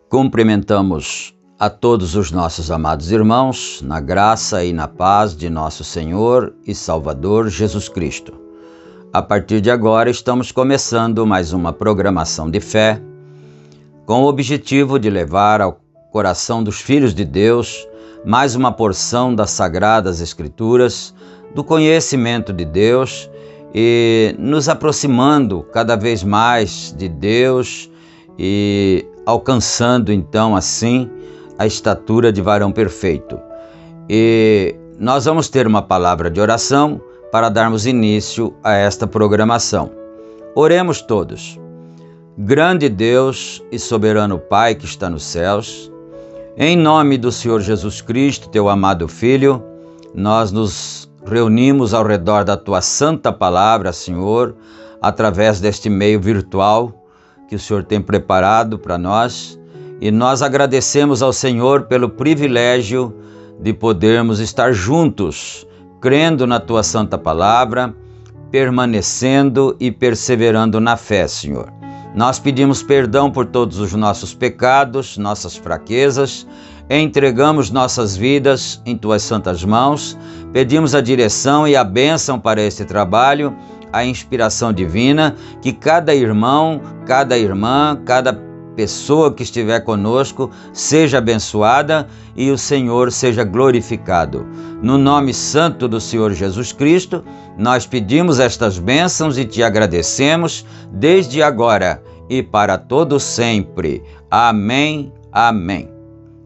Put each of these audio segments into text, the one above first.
Cumprimentamos a todos os nossos amados irmãos, na graça e na paz de nosso Senhor e Salvador Jesus Cristo. A partir de agora estamos começando mais uma programação de fé, com o objetivo de levar ao coração dos filhos de Deus mais uma porção das Sagradas Escrituras, do conhecimento de Deus e nos aproximando cada vez mais de Deus e alcançando então assim a estatura de varão perfeito. E nós vamos ter uma palavra de oração para darmos início a esta programação. Oremos todos. Grande Deus e soberano Pai que está nos céus, em nome do Senhor Jesus Cristo, teu amado Filho, nós nos reunimos ao redor da tua santa palavra, Senhor, através deste meio virtual que o Senhor tem preparado para nós, e nós agradecemos ao Senhor pelo privilégio de podermos estar juntos, crendo na tua santa palavra, permanecendo e perseverando na fé, Senhor. Nós pedimos perdão por todos os nossos pecados, nossas fraquezas, entregamos nossas vidas em tuas santas mãos, pedimos a direção e a bênção para este trabalho, a inspiração divina, que cada irmão, cada irmã, cada pessoa que estiver conosco seja abençoada e o Senhor seja glorificado. No nome santo do Senhor Jesus Cristo, nós pedimos estas bênçãos e te agradecemos desde agora e para todo sempre. Amém, Amém.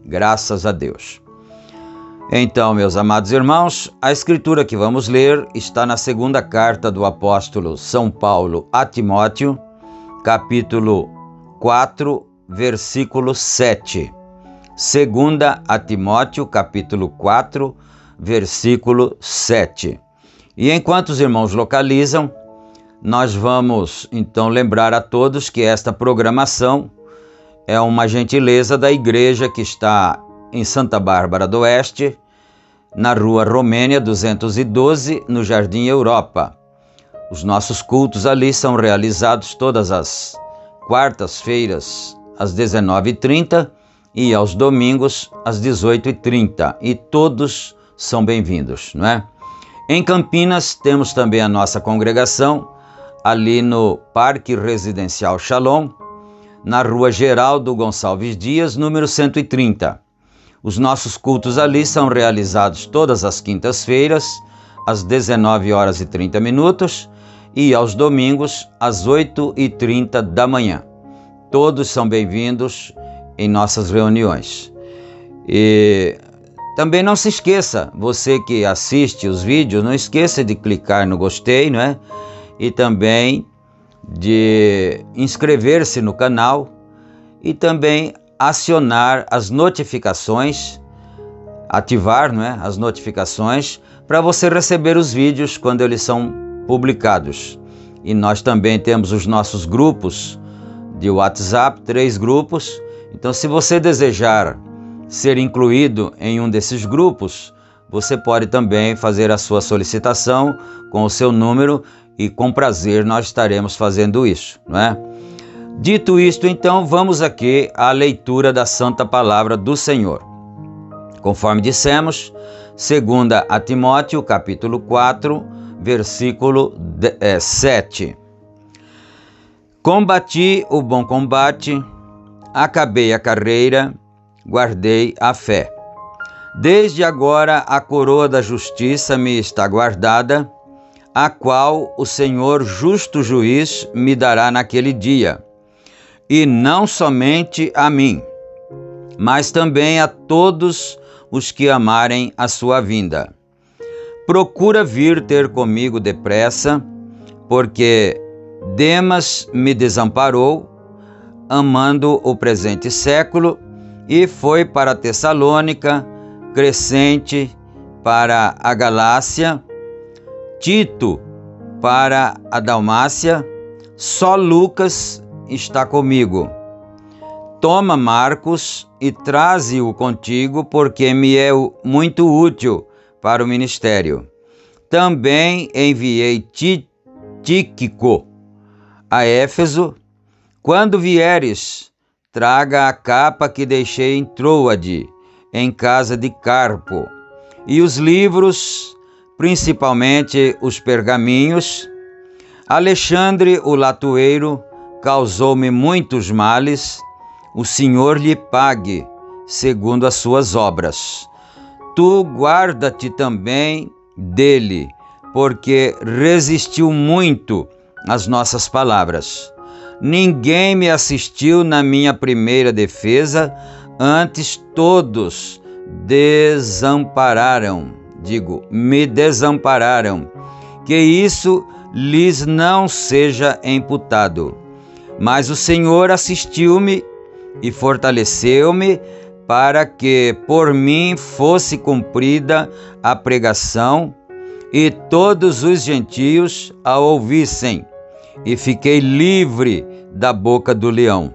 Graças a Deus. Então, meus amados irmãos, a escritura que vamos ler está na segunda carta do apóstolo São Paulo a Timóteo, capítulo 4, versículo 7. Segunda a Timóteo, capítulo 4, versículo 7. E enquanto os irmãos localizam, nós vamos então lembrar a todos que esta programação é uma gentileza da igreja que está em Santa Bárbara do Oeste, na Rua Romênia 212, no Jardim Europa. Os nossos cultos ali são realizados todas as quartas-feiras, às 19h30 e aos domingos, às 18h30. E todos são bem-vindos, não é? Em Campinas, temos também a nossa congregação, ali no Parque Residencial Shalom, na Rua Geraldo Gonçalves Dias, número 130. Os nossos cultos ali são realizados todas as quintas-feiras, às 19h30 e aos domingos, às 8h30 da manhã. Todos são bem-vindos em nossas reuniões. E também não se esqueça, você que assiste os vídeos, não esqueça de clicar no gostei, não é? E também de inscrever-se no canal e também acionar as notificações, ativar, não é? As notificações para você receber os vídeos quando eles são publicados. E nós também temos os nossos grupos de WhatsApp, 3 grupos. Então, se você desejar ser incluído em um desses grupos, você pode também fazer a sua solicitação com o seu número e com prazer nós estaremos fazendo isso, não é? Dito isto, então, vamos aqui à leitura da Santa Palavra do Senhor. Conforme dissemos, 2 a Timóteo, capítulo 4, versículo 7. Combati o bom combate, acabei a carreira, guardei a fé. Desde agora a coroa da justiça me está guardada, a qual o Senhor justo juiz me dará naquele dia. E não somente a mim, mas também a todos os que amarem a sua vinda. Procura vir ter comigo depressa, porque Demas me desamparou, amando o presente século, e foi para Tessalônica, Crescente para a Galácia, Tito para a Dalmácia, só Lucas está comigo. Toma Marcos e traze-o contigo, porque me é muito útil para o ministério. Também enviei Tíquico a Éfeso. Quando vieres, traga a capa que deixei em Troade, em casa de Carpo, e os livros, principalmente os pergaminhos. Alexandre, o latoeiro, causou-me muitos males, o Senhor lhe pague, segundo as suas obras. Tu guarda-te também dele, porque resistiu muito às nossas palavras. Ninguém me assistiu na minha primeira defesa, antes todos me desampararam, que isso lhes não seja imputado. Mas o Senhor assistiu-me e fortaleceu-me para que por mim fosse cumprida a pregação e todos os gentios a ouvissem, e fiquei livre da boca do leão.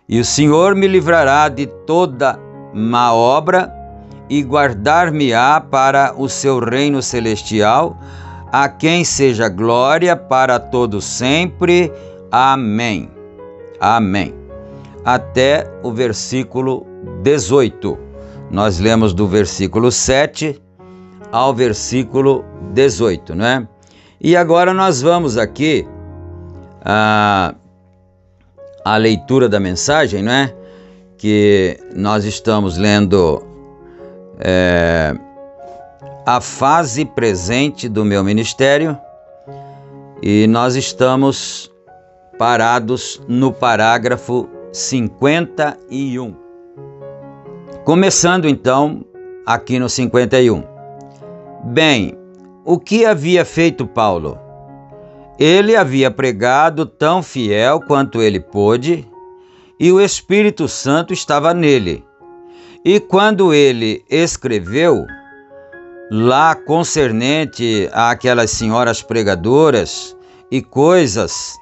E o Senhor me livrará de toda má obra e guardar-me-á para o seu reino celestial, a quem seja glória para todo sempre. Amém. Amém. Até o versículo 18. Nós lemos do versículo 7 ao versículo 18, não é? E agora nós vamos aqui a leitura da mensagem, não é? Que nós estamos lendo a fase presente do meu ministério, e nós estamos parados no parágrafo 51. Começando então aqui no 51. Bem, o que havia feito Paulo? Ele havia pregado tão fiel quanto ele pôde, e o Espírito Santo estava nele. E quando ele escreveu, lá concernente àquelas senhoras pregadoras e coisas,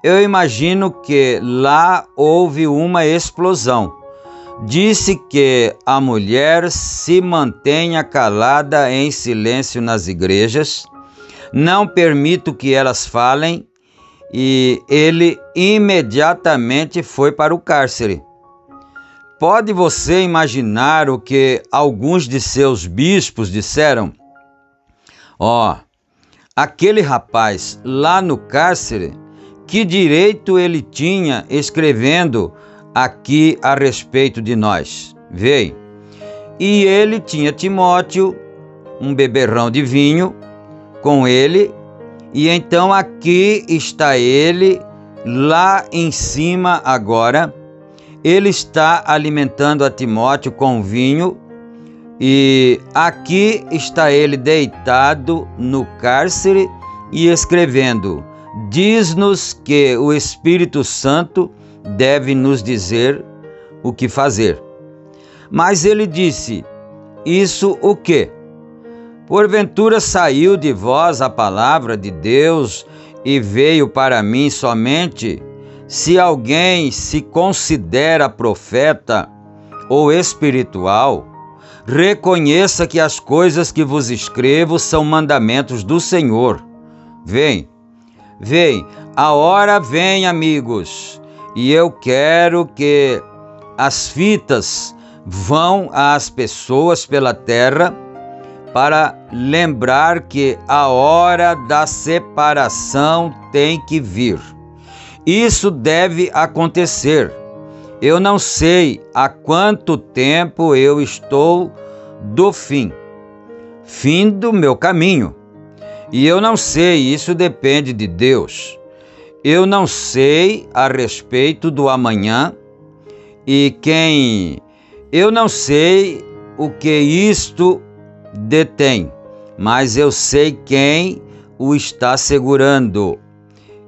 eu imagino que lá houve uma explosão. Disse que a mulher se mantenha calada em silêncio nas igrejas, não permito que elas falem, e ele imediatamente foi para o cárcere. Pode você imaginar o que alguns de seus bispos disseram? Aquele rapaz lá no cárcere, que direito ele tinha escrevendo aqui a respeito de nós? Veio. E ele tinha Timóteo, um beberrão de vinho, com ele, e então aqui está ele, lá em cima agora. Ele está alimentando a Timóteo com vinho, e aqui está ele deitado no cárcere e escrevendo. Diz-nos que o Espírito Santo deve nos dizer o que fazer. Mas ele disse: isso o quê? Porventura saiu de vós a palavra de Deus e veio para mim somente? Se alguém se considera profeta ou espiritual, reconheça que as coisas que vos escrevo são mandamentos do Senhor. Vem, a hora vem, amigos, e eu quero que as fitas vão às pessoas pela terra para lembrar que a hora da separação tem que vir. Isso deve acontecer. Eu não sei há quanto tempo eu estou do fim do meu caminho. E eu não sei, isso depende de Deus. Eu não sei a respeito do amanhã eu não sei o que isto detém, mas eu sei quem o está segurando.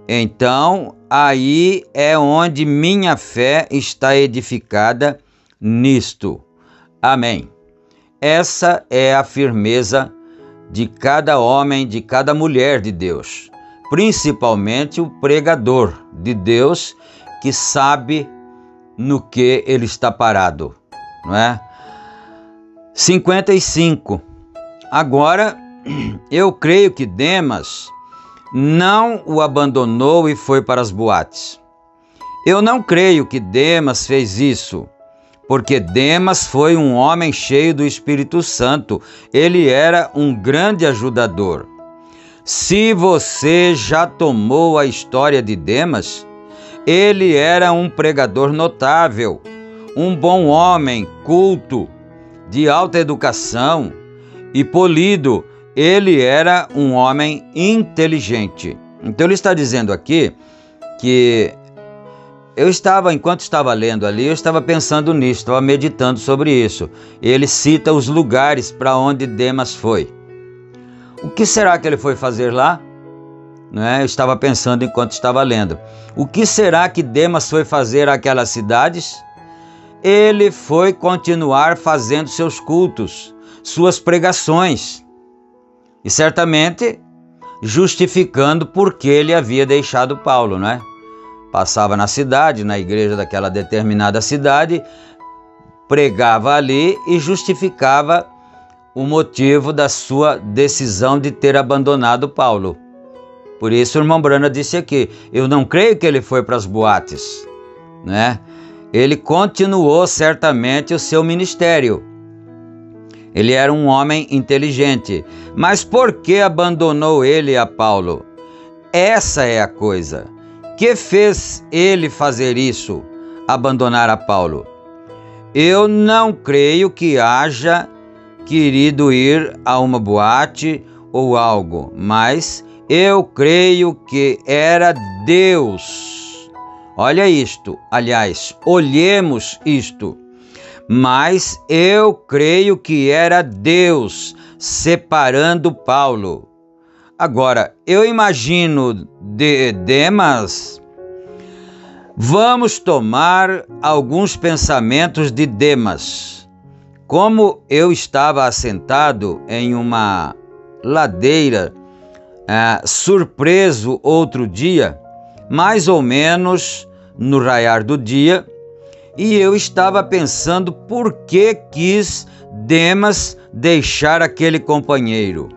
Então, aí é onde minha fé está edificada nisto. Amém. Essa é a firmeza de cada homem, de cada mulher de Deus, principalmente o pregador de Deus, que sabe no que ele está parado, não é? 55. Agora, eu creio que Demas não o abandonou e foi para as boates. Eu não creio que Demas fez isso, porque Demas foi um homem cheio do Espírito Santo. Ele era um grande ajudador. Se você já tomou a história de Demas, ele era um pregador notável, um bom homem, culto, de alta educação e polido. Ele era um homem inteligente. Então ele está dizendo aqui que enquanto estava lendo ali, eu estava pensando nisso, estava meditando sobre isso. Ele cita os lugares para onde Demas foi. O que será que ele foi fazer lá? Eu estava pensando enquanto estava lendo. O que será que Demas foi fazer àquelas cidades? Ele foi continuar fazendo seus cultos, suas pregações, e certamente justificando por que ele havia deixado Paulo, não é? Passava na cidade, na igreja daquela determinada cidade, pregava ali e justificava o motivo da sua decisão de ter abandonado Paulo. Por isso o irmão Branham disse aqui, eu não creio que ele foi para as boates, né? Ele continuou certamente o seu ministério. Ele era um homem inteligente. Mas por que abandonou ele a Paulo? Essa é a coisa. Que fez ele fazer isso? Abandonar a Paulo? Eu não creio que haja querido ir a uma boate ou algo, mas eu creio que era Deus. Olha isto, aliás, olhemos isto. mas eu creio que era Deus separando Paulo. Agora, eu imagino Demas. Vamos tomar alguns pensamentos de Demas. Como eu estava assentado em uma ladeira, surpreso outro dia, mais ou menos no raiar do dia, e eu estava pensando por que quis Demas deixar aquele companheiro.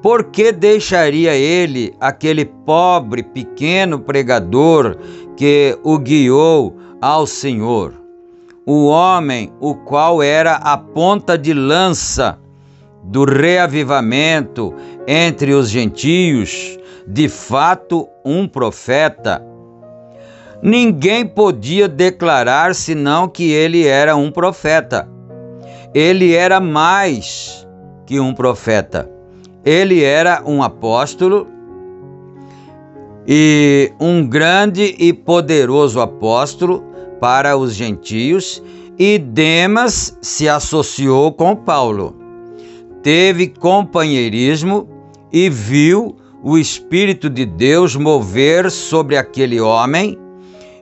Por que deixaria ele aquele pobre, pequeno pregador que o guiou ao Senhor? O homem, o qual era a ponta de lança do reavivamento entre os gentios, de fato um profeta. Ninguém podia declarar senão que ele era um profeta. Ele era mais que um profeta. Ele era um apóstolo, e um grande e poderoso apóstolo para os gentios, e Demas se associou com Paulo. Teve companheirismo e viu o Espírito de Deus mover sobre aquele homem.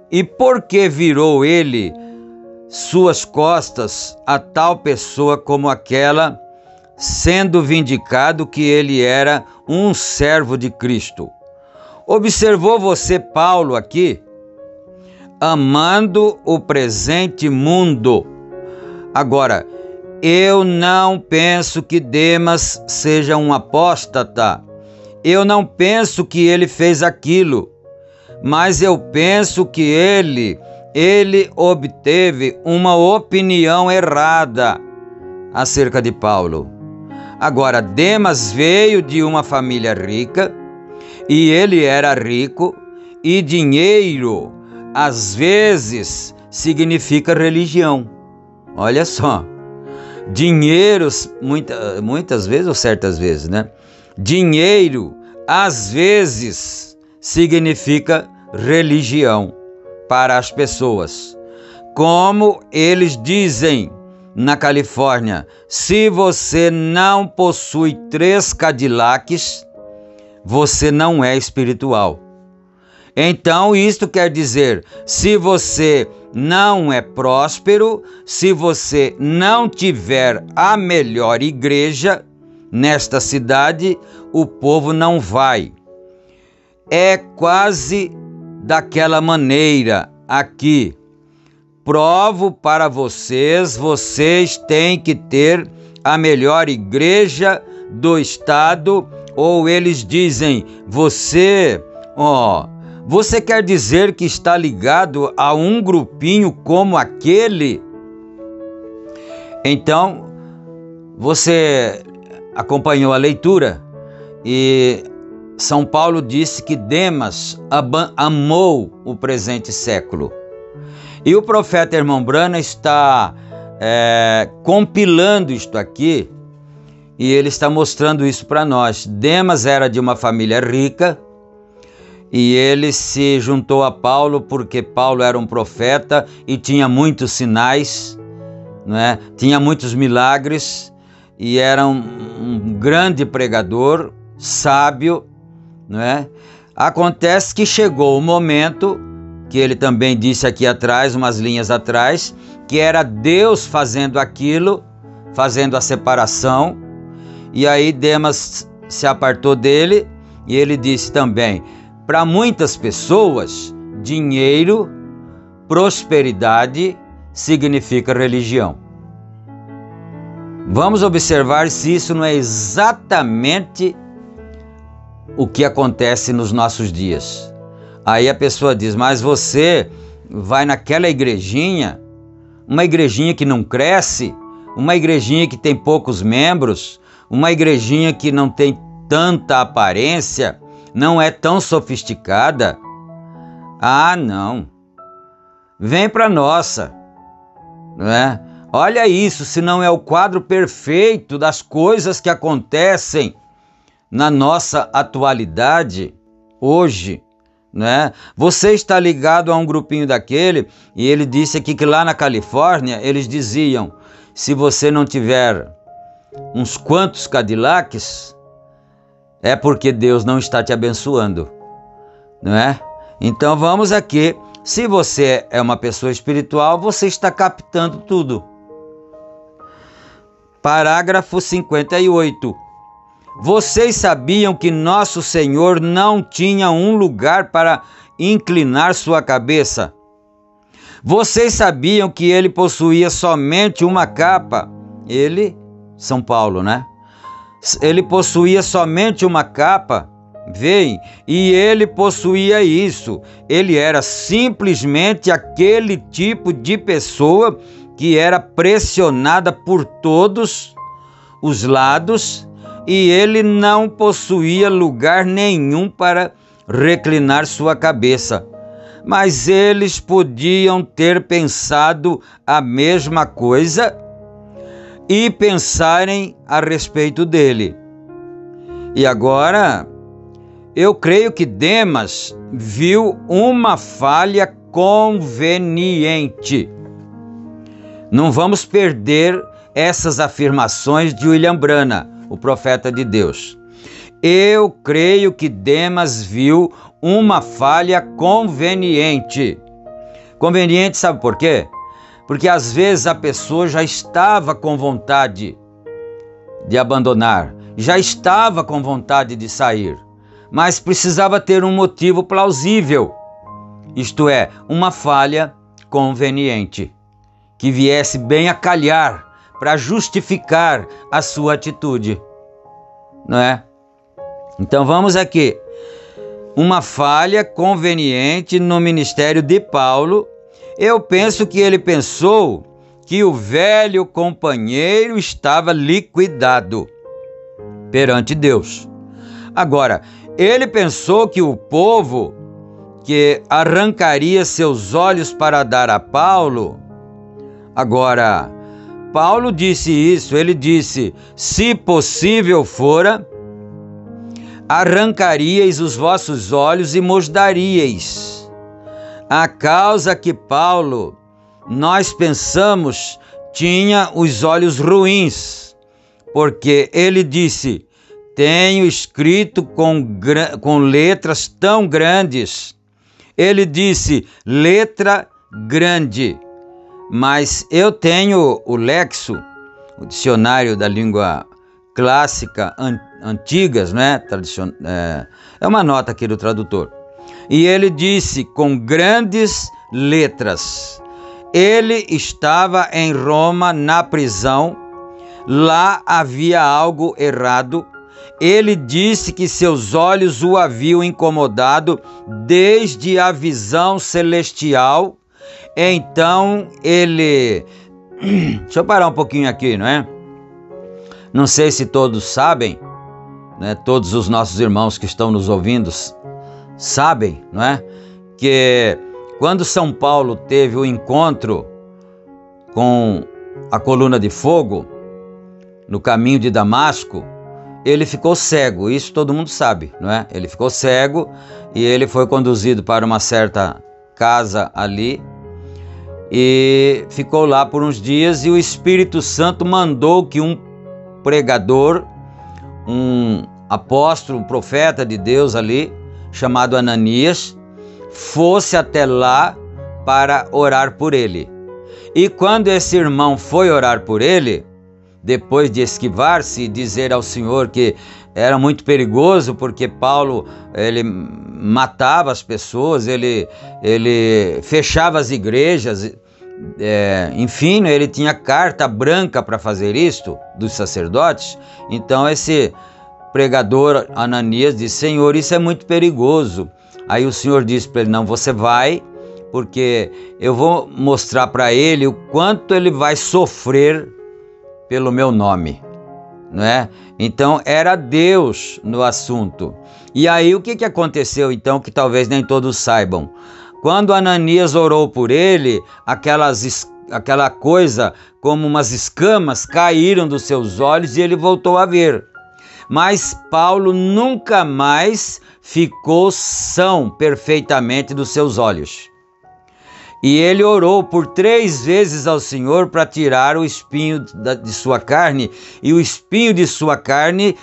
E porque virou ele suas costas a tal pessoa como aquela, sendo vindicado que ele era um servo de Cristo. Observou você Paulo aqui? Amando o presente mundo. Agora, eu não penso que Demas seja um apóstata. Eu não penso que ele fez aquilo. Mas eu penso que ele obteve uma opinião errada acerca de Paulo. Agora, Demas veio de uma família rica, e ele era rico, e dinheiro, às vezes, significa religião. Olha só, dinheiro, muitas vezes ou certas vezes, né? Dinheiro, às vezes, significa religião para as pessoas. Como eles dizem na Califórnia, se você não possui 3 Cadillacs, você não é espiritual. Então, isto quer dizer, se você não é próspero, se você não tiver a melhor igreja nesta cidade, o povo não vai. É quase daquela maneira aqui. Provo para vocês, vocês têm que ter a melhor igreja do estado, ou eles dizem, você quer dizer que está ligado a um grupinho como aquele? Então, você acompanhou a leitura e São Paulo disse que Demas amou o presente século. E o profeta Irmão Branham está compilando isto aqui, e ele está mostrando isso para nós. Demas era de uma família rica, e ele se juntou a Paulo porque Paulo era um profeta e tinha muitos sinais, não é? Tinha muitos milagres, e era um grande pregador, sábio, não é? Acontece que chegou o momento, que ele também disse aqui atrás, umas linhas atrás, que era Deus fazendo aquilo, fazendo a separação, e aí Demas se apartou dele, e ele disse também, para muitas pessoas, dinheiro, prosperidade significa religião. Vamos observar se isso não é exatamente o que acontece nos nossos dias. Aí a pessoa diz, mas você vai naquela igrejinha, uma igrejinha que não cresce, uma igrejinha que tem poucos membros, uma igrejinha que não tem tanta aparência, não é tão sofisticada. Ah, não. Vem para nossa, não é? Olha isso, se não é o quadro perfeito das coisas que acontecem na nossa atualidade, hoje, né? Você está ligado a um grupinho daquele, e ele disse aqui que lá na Califórnia eles diziam: se você não tiver uns quantos Cadillacs, é porque Deus não está te abençoando, não é? Então vamos aqui, se você é uma pessoa espiritual, você está captando tudo. Parágrafo 58. Vocês sabiam que nosso Senhor não tinha um lugar para inclinar sua cabeça? Vocês sabiam que ele possuía somente uma capa? Ele, São Paulo, né? Ele possuía somente uma capa, veem? E ele possuía isso. Ele era simplesmente aquele tipo de pessoa que era pressionada por todos os lados, e ele não possuía lugar nenhum para reclinar sua cabeça. Mas eles podiam ter pensado a mesma coisa e pensarem a respeito dele. E agora, eu creio que Demas viu uma falha conveniente. Não vamos perder essas afirmações de William Branham, o profeta de Deus. Eu creio que Demas viu uma falha conveniente. Conveniente, sabe por quê? Porque às vezes a pessoa já estava com vontade de abandonar, já estava com vontade de sair, mas precisava ter um motivo plausível, isto é, uma falha conveniente, que viesse bem a calhar para justificar a sua atitude, não é? Então vamos aqui. Uma falha conveniente no ministério de Paulo. Eu penso que ele pensou que o velho companheiro estava liquidado perante Deus. Agora, ele pensou que o povo que arrancaria seus olhos para dar a Paulo. Agora, Paulo disse isso, ele disse: se possível fora, arrancaríeis os vossos olhos e mos daríeis. A causa que Paulo, nós pensamos, tinha os olhos ruins, porque ele disse: tenho escrito com letras tão grandes. Ele disse letra grande, mas eu tenho o Lexo, o dicionário da língua clássica antigas, né? É uma nota aqui do tradutor. E ele disse com grandes letras. Ele estava em Roma na prisão, lá havia algo errado. Ele disse que seus olhos o haviam incomodado desde a visão celestial. Então ele... Deixa eu parar um pouquinho aqui, não é? Não sei se todos sabem, né? Todos os nossos irmãos que estão nos ouvindo sabem, não é? Que quando São Paulo teve o encontro com a coluna de fogo no caminho de Damasco, ele ficou cego. Isso todo mundo sabe, não é? Ele ficou cego e ele foi conduzido para uma certa casa ali e ficou lá por uns dias, e o Espírito Santo mandou que um pregador, um apóstolo, um profeta de Deus ali, chamado Ananias, fosse até lá para orar por ele. E quando esse irmão foi orar por ele, depois de esquivar-se e dizer ao Senhor que era muito perigoso, porque Paulo, ele matava as pessoas, ele fechava as igrejas, enfim, ele tinha carta branca para fazer isto, dos sacerdotes. Então esse pregador Ananias disse: Senhor, isso é muito perigoso. Aí o Senhor disse para ele: não, você vai, porque eu vou mostrar para ele o quanto ele vai sofrer pelo meu nome, não é? Então era Deus no assunto. E aí o que aconteceu então, que talvez nem todos saibam? Quando Ananias orou por ele, aquela coisa como umas escamas caíram dos seus olhos e ele voltou a ver. mas Paulo nunca mais ficou são perfeitamente dos seus olhos. E ele orou por 3 vezes ao Senhor para tirar o espinho de sua carne, e o espinho de sua carne,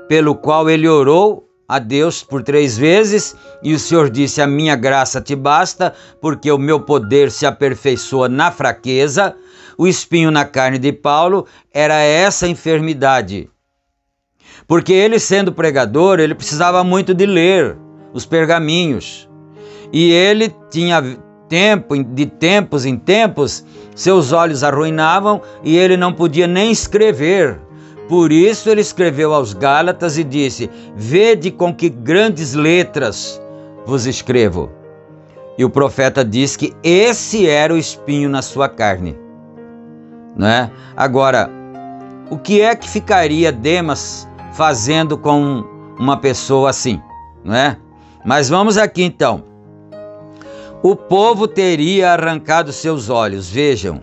pelo qual ele orou a Deus por 3 vezes, e o Senhor disse: a minha graça te basta, porque o meu poder se aperfeiçoa na fraqueza. O espinho na carne de Paulo era essa enfermidade, porque ele, sendo pregador, ele precisava muito de ler os pergaminhos, e ele tinha de tempos em tempos, seus olhos arruinavam e ele não podia nem escrever. Por isso ele escreveu aos Gálatas e disse: vede com que grandes letras vos escrevo. E o profeta diz que esse era o espinho na sua carne, não é? Agora, o que é que ficaria Demas fazendo com uma pessoa assim, não é? Mas vamos aqui então. O povo teria arrancado seus olhos, vejam,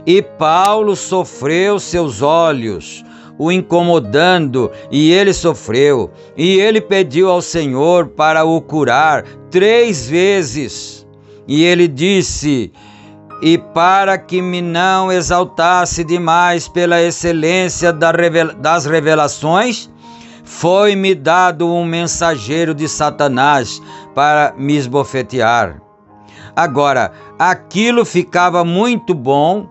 e Paulo sofreu seus olhos, o incomodando, e ele sofreu, e ele pediu ao Senhor para o curar 3 vezes, e ele disse: e para que me não exaltasse demais pela excelência das revelações, foi-me dado um mensageiro de Satanás para me esbofetear. Agora, aquilo ficava muito bom,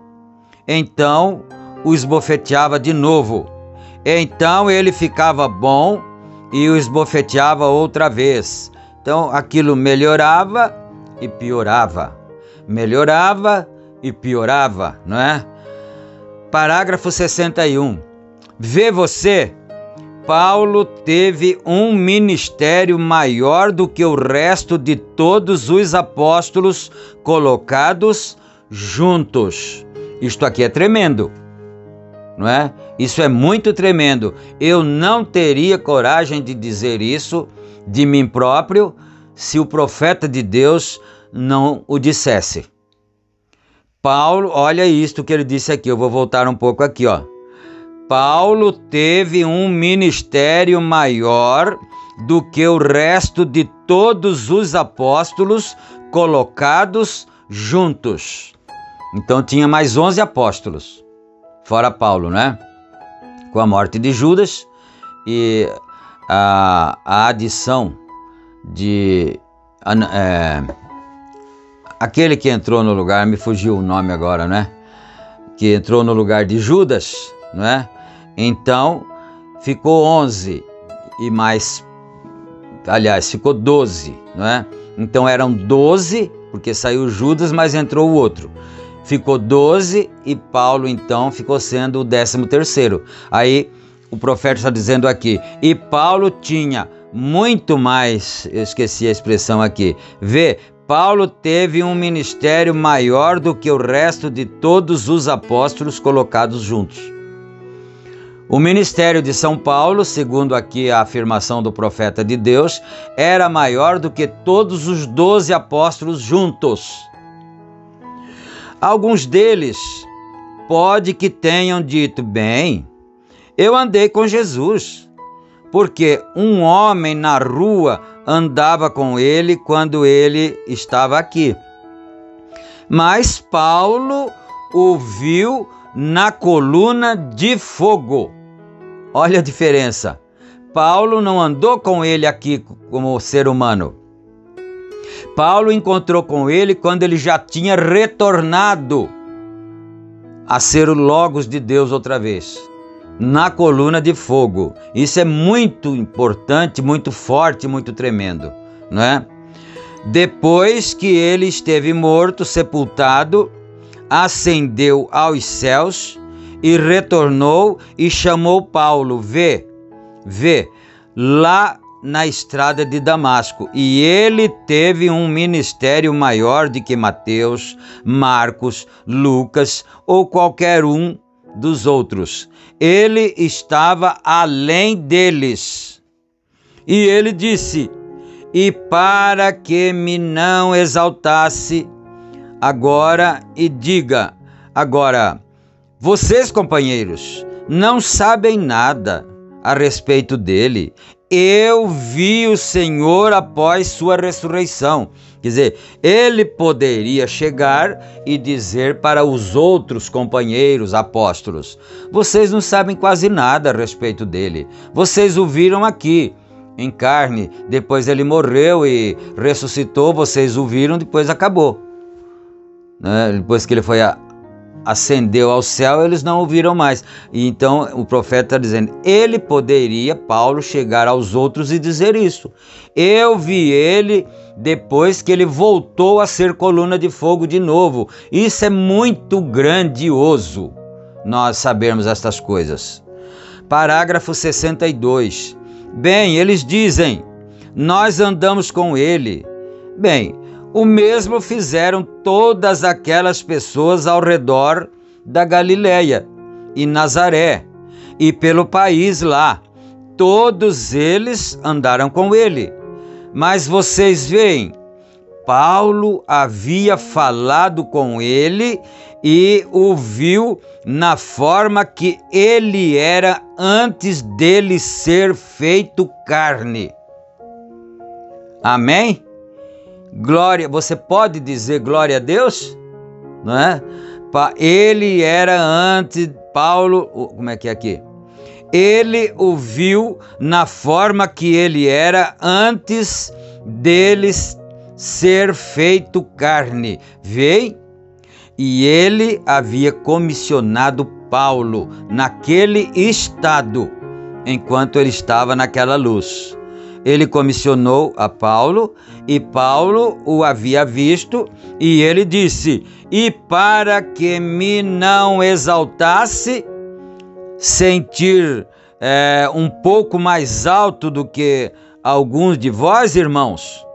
então o esbofeteava de novo. Então ele ficava bom e o esbofeteava outra vez. Então aquilo melhorava e piorava. Melhorava e piorava, não é? Parágrafo 61. Vê você, Paulo teve um ministério maior do que o resto de todos os apóstolos colocados juntos. Isto aqui é tremendo, não é? Isso é muito tremendo. Eu não teria coragem de dizer isso de mim próprio se o profeta de Deus não o dissesse. Paulo, olha isto que ele disse aqui, eu vou voltar um pouco aqui, ó. Paulo teve um ministério maior do que o resto de todos os apóstolos colocados juntos. Então tinha mais 11 apóstolos, fora Paulo, né? Com a morte de Judas e a adição de... aquele que entrou no lugar, me fugiu o nome agora, né? Que entrou no lugar de Judas, não é? Então, ficou 11 e mais... Aliás, ficou 12, não é? Então eram 12, porque saiu Judas, mas entrou o outro. Ficou 12 e Paulo, então, ficou sendo o 13º. Aí, o profeta está dizendo aqui, e Paulo tinha muito mais... Eu esqueci a expressão aqui. Vê, Paulo teve um ministério maior do que o resto de todos os apóstolos colocados juntos. O ministério de São Paulo, segundo aqui a afirmação do profeta de Deus, era maior do que todos os 12 apóstolos juntos. Alguns deles pode que tenham dito: bem, eu andei com Jesus, porque um homem na rua andava com ele quando ele estava aqui. Mas Paulo o viu na coluna de fogo. Olha a diferença. Paulo não andou com ele aqui como ser humano. Paulo encontrou com ele quando ele já tinha retornado a ser o Logos de Deus outra vez, na coluna de fogo. Isso é muito importante, muito forte, muito tremendo, não é? Depois que ele esteve morto, sepultado, ascendeu aos céus e retornou e chamou Paulo, vê, lá na estrada de Damasco. E ele teve um ministério maior do que Mateus, Marcos, Lucas ou qualquer um dos outros. Ele estava além deles. E ele disse: e para que me não exaltasse agora, e diga agora, vocês, companheiros, não sabem nada, a respeito dele. Eu vi o Senhor após sua ressurreição. Quer dizer, ele poderia chegar e dizer para os outros companheiros apóstolos: vocês não sabem quase nada a respeito dele. Vocês o viram aqui em carne, depois ele morreu e ressuscitou, vocês o viram, depois acabou. Depois que ele ascendeu ao céu, eles não o viram mais. E então o profeta está dizendo, ele poderia, Paulo, chegar aos outros e dizer isso. Eu vi ele depois que ele voltou a ser coluna de fogo de novo. Isso é muito grandioso, nós sabermos estas coisas. Parágrafo 62. Bem, eles dizem, nós andamos com ele. Bem, o mesmo fizeram todas aquelas pessoas ao redor da Galileia e Nazaré e pelo país lá. Todos eles andaram com ele. Mas vocês veem, Paulo havia falado com ele e o viu na forma que ele era antes dele ser feito carne. Amém? Glória, você pode dizer glória a Deus? Não é? Ele era antes, Paulo, como é que é aqui? Ele o viu na forma que ele era antes deles ser feito carne. Veio? E ele havia comissionado Paulo naquele estado, enquanto ele estava naquela luz. Ele comissionou a Paulo e Paulo o havia visto e ele disse, e para que me não exaltasse, sentir um pouco mais alto do que alguns de vós, irmãos,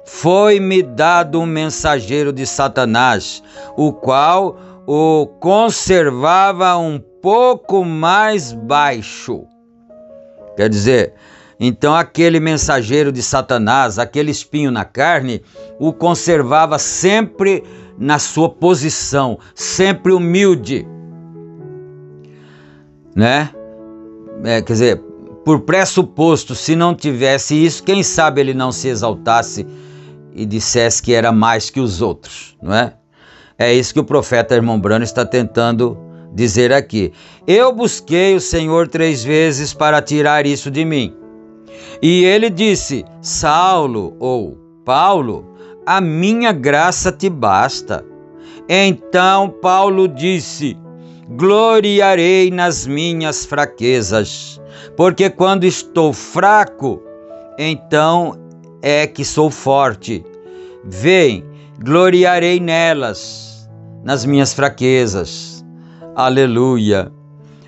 foi-me dado um mensageiro de Satanás, o qual o conservava um pouco mais baixo. Quer dizer, então aquele mensageiro de Satanás, aquele espinho na carne, o conservava sempre na sua posição, sempre humilde, né? Quer dizer, por pressuposto, se não tivesse isso, quem sabe ele não se exaltasse e dissesse que era mais que os outros, não é? É isso que o profeta irmão Branham está tentando dizer aqui. Eu busquei o Senhor 3 vezes para tirar isso de mim. E ele disse, Saulo ou Paulo, a minha graça te basta. Então Paulo disse, gloriarei nas minhas fraquezas, porque quando estou fraco, então é que sou forte. Vem, gloriarei nelas, nas minhas fraquezas. Aleluia.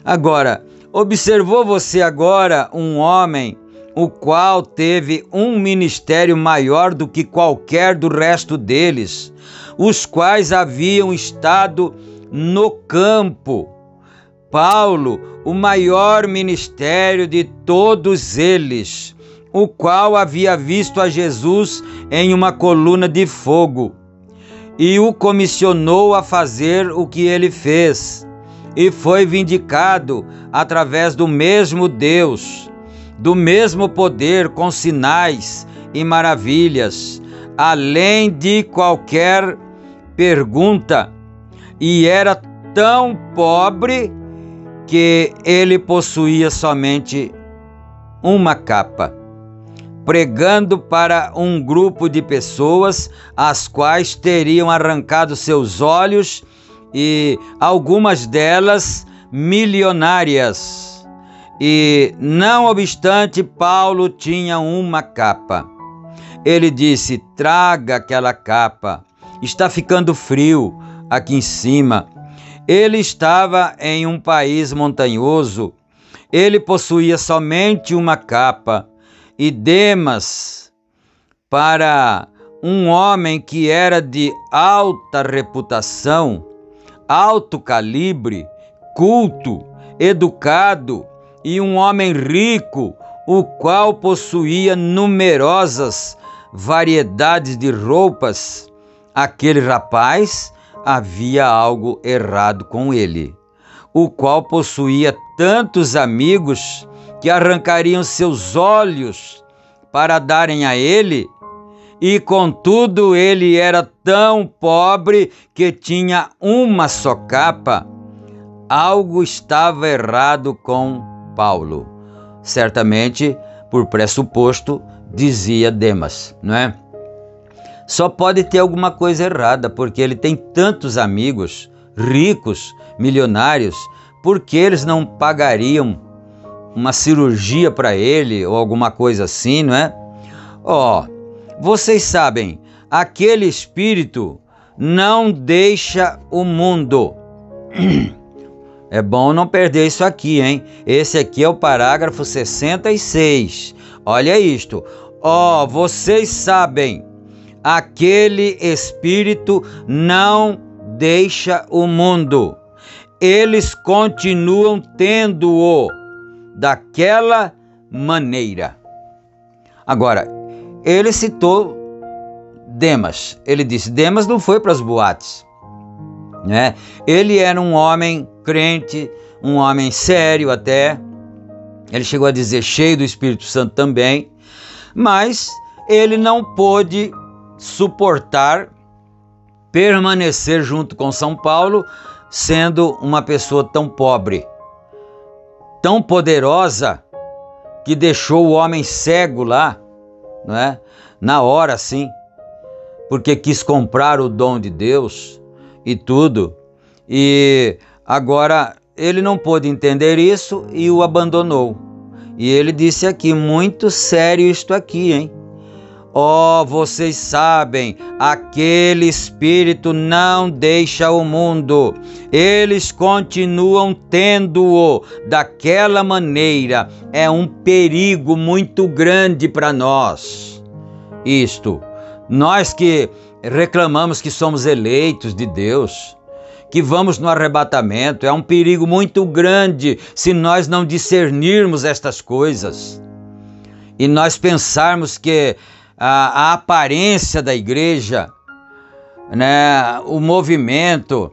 Agora, observou você agora um homem o qual teve um ministério maior do que qualquer do resto deles, os quais haviam estado no campo. Paulo, o maior ministério de todos eles, o qual havia visto a Jesus em uma coluna de fogo, e o comissionou a fazer o que ele fez, e foi vindicado através do mesmo Deus, do mesmo poder, com sinais e maravilhas, além de qualquer pergunta, e era tão pobre que ele possuía somente uma capa, pregando para um grupo de pessoas, as quais teriam arrancado seus olhos, e algumas delas milionárias. E, não obstante, Paulo tinha uma capa. Ele disse, traga aquela capa, está ficando frio aqui em cima. Ele estava em um país montanhoso, ele possuía somente uma capa, e Demas, para um homem que era de alta reputação, alto calibre, culto, educado, e um homem rico, o qual possuía numerosas variedades de roupas, aquele rapaz havia algo errado com ele, o qual possuía tantos amigos que arrancariam seus olhos para darem a ele, e contudo ele era tão pobre que tinha uma só capa. Algo estava errado com Paulo. Certamente, por pressuposto, dizia Demas, não é? Só pode ter alguma coisa errada, porque ele tem tantos amigos, ricos, milionários, porque eles não pagariam uma cirurgia para ele ou alguma coisa assim, não é? Vocês sabem, aquele espírito não deixa o mundo. É bom não perder isso aqui, hein? Esse aqui é o parágrafo 66. Olha isto. Vocês sabem, aquele espírito não deixa o mundo. Eles continuam tendo-o daquela maneira. Agora, ele citou Demas. Ele disse, Demas não foi para as boates, né? Ele era um homem crente, um homem sério até. Ele chegou a dizer cheio do Espírito Santo também, mas ele não pôde suportar permanecer junto com São Paulo, sendo uma pessoa tão pobre, tão poderosa, que deixou o homem cego lá, não é? Na hora, sim, porque quis comprar o dom de Deus e tudo. E agora ele não pôde entender isso e o abandonou. E ele disse aqui, muito sério isto aqui, hein? Vocês sabem, aquele espírito não deixa o mundo. Eles continuam tendo-o daquela maneira. É um perigo muito grande para nós. Nós que reclamamos que somos eleitos de Deus, que vamos no arrebatamento, é um perigo muito grande se nós não discernirmos estas coisas. E nós pensarmos que a aparência da igreja, né, o movimento,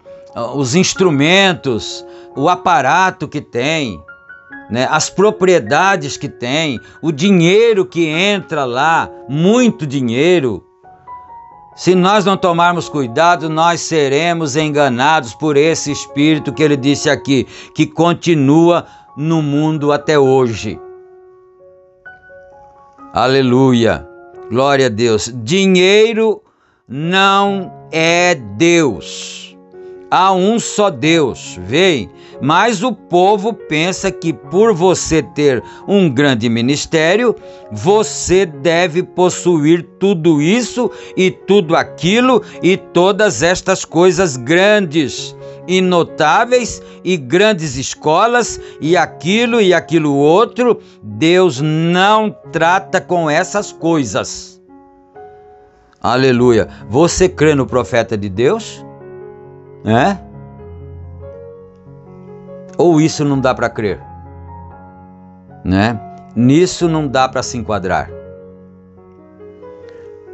os instrumentos, o aparato que tem, né, as propriedades que tem, o dinheiro que entra lá, muito dinheiro. Se nós não tomarmos cuidado, nós seremos enganados por esse espírito que ele disse aqui, que continua no mundo até hoje. Aleluia! Glória a Deus. Dinheiro não é Deus. Há um só Deus, veem? Mas o povo pensa que por você ter um grande ministério, você deve possuir tudo isso e tudo aquilo e todas estas coisas grandes e notáveis e grandes escolas e aquilo outro. Deus não trata com essas coisas. Aleluia. Você crê no profeta de Deus? Ou isso não dá para crer? Né? Nisso não dá para se enquadrar.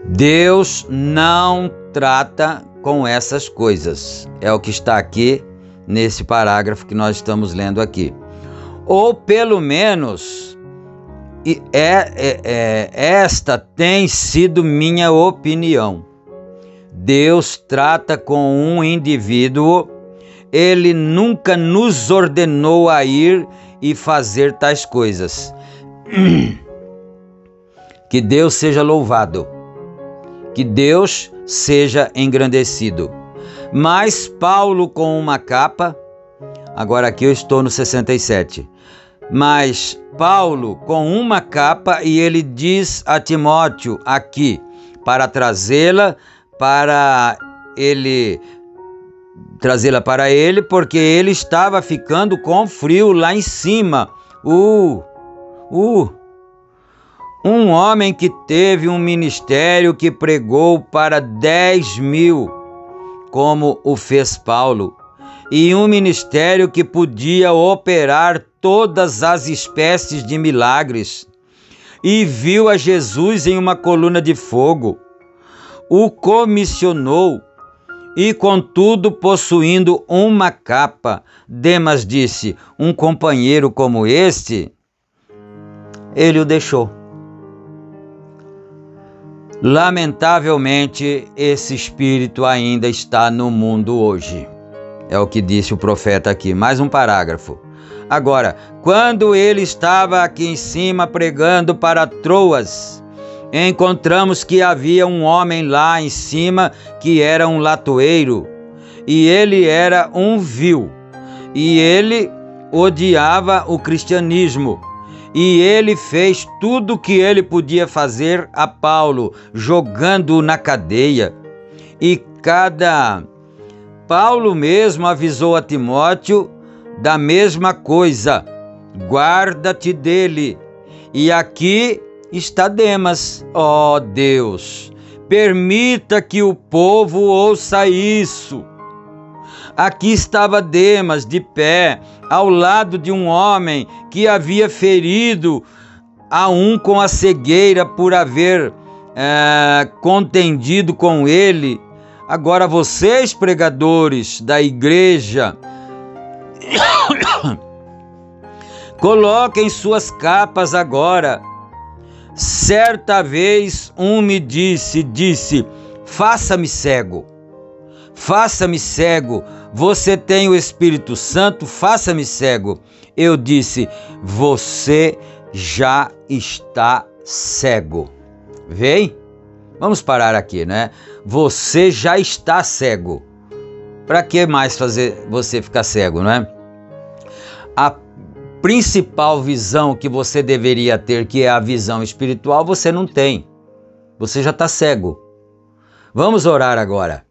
Deus não trata com essas coisas. É o que está aqui nesse parágrafo que nós estamos lendo aqui. Ou pelo menos, esta tem sido minha opinião. Deus trata com um indivíduo, ele nunca nos ordenou a ir e fazer tais coisas. Que Deus seja louvado, que Deus seja engrandecido. Mas Paulo com uma capa, agora aqui eu estou no 67, mas Paulo com uma capa, e ele diz a Timóteo aqui, para trazê-la para ele, porque ele estava ficando com frio lá em cima. Um homem que teve um ministério que pregou para 10.000, como o fez Paulo, e um ministério que podia operar todas as espécies de milagres, e viu a Jesus em uma coluna de fogo, o comissionou, e contudo possuindo uma capa. Demas disse, um companheiro como este ele o deixou. Lamentavelmente, esse espírito ainda está no mundo hoje. É o que disse o profeta aqui. Mais um parágrafo. Agora, quando ele estava aqui em cima pregando para Troas, encontramos que havia um homem lá em cima que era um latoeiro, e ele era um vil, e ele odiava o cristianismo, e ele fez tudo o que ele podia fazer a Paulo, jogando-o na cadeia. E Paulo mesmo avisou a Timóteo da mesma coisa: guarda-te dele. E aqui está Demas. Ó Deus, permita que o povo ouça isso. Aqui estava Demas de pé, ao lado de um homem que havia ferido a um com a cegueira por haver contendido com ele. Agora vocês, pregadores da igreja, coloquem suas capas agora. Certa vez um me disse, faça-me cego. Faça-me cego, você tem o Espírito Santo, faça-me cego. Eu disse, você já está cego. Vem? Vamos parar aqui, né? Você já está cego. Para que mais fazer você ficar cego, né? A principal visão que você deveria ter, que é a visão espiritual, você não tem. Você já está cego. Vamos orar agora.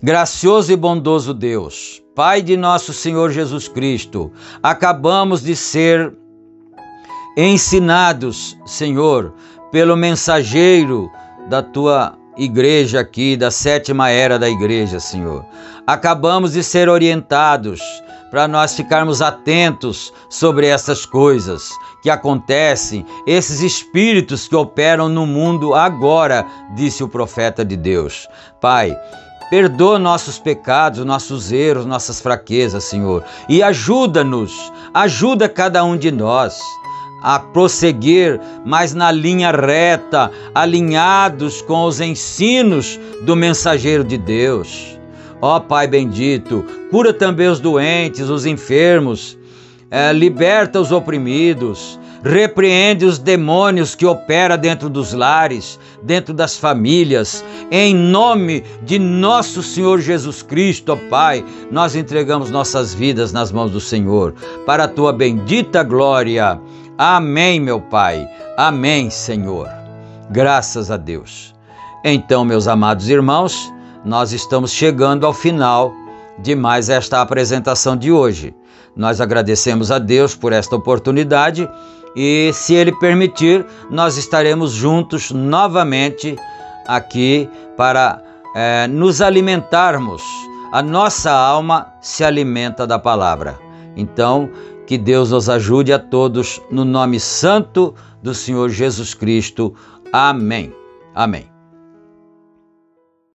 Gracioso e bondoso Deus, Pai de nosso Senhor Jesus Cristo, acabamos de ser ensinados, Senhor, pelo mensageiro da tua igreja aqui, da sétima era da igreja, Senhor. Acabamos de ser orientados para nós ficarmos atentos sobre essas coisas que acontecem, esses espíritos que operam no mundo agora, disse o profeta de Deus. Pai, perdoa nossos pecados, nossos erros, nossas fraquezas, Senhor, e ajuda-nos, ajuda cada um de nós a prosseguir mais na linha reta, alinhados com os ensinos do mensageiro de Deus. Ó Pai bendito, cura também os doentes, os enfermos, liberta os oprimidos, repreende os demônios que operam dentro dos lares, dentro das famílias. Em nome de nosso Senhor Jesus Cristo, ó Pai, nós entregamos nossas vidas nas mãos do Senhor, para a tua bendita glória. Amém, meu Pai. Amém, Senhor. Graças a Deus. Então, meus amados irmãos, nós estamos chegando ao final de mais esta apresentação de hoje. Nós agradecemos a Deus por esta oportunidade e, se Ele permitir, nós estaremos juntos novamente aqui para nos alimentarmos. A nossa alma se alimenta da palavra. Então, que Deus nos ajude a todos, no nome santo do Senhor Jesus Cristo. Amém. Amém.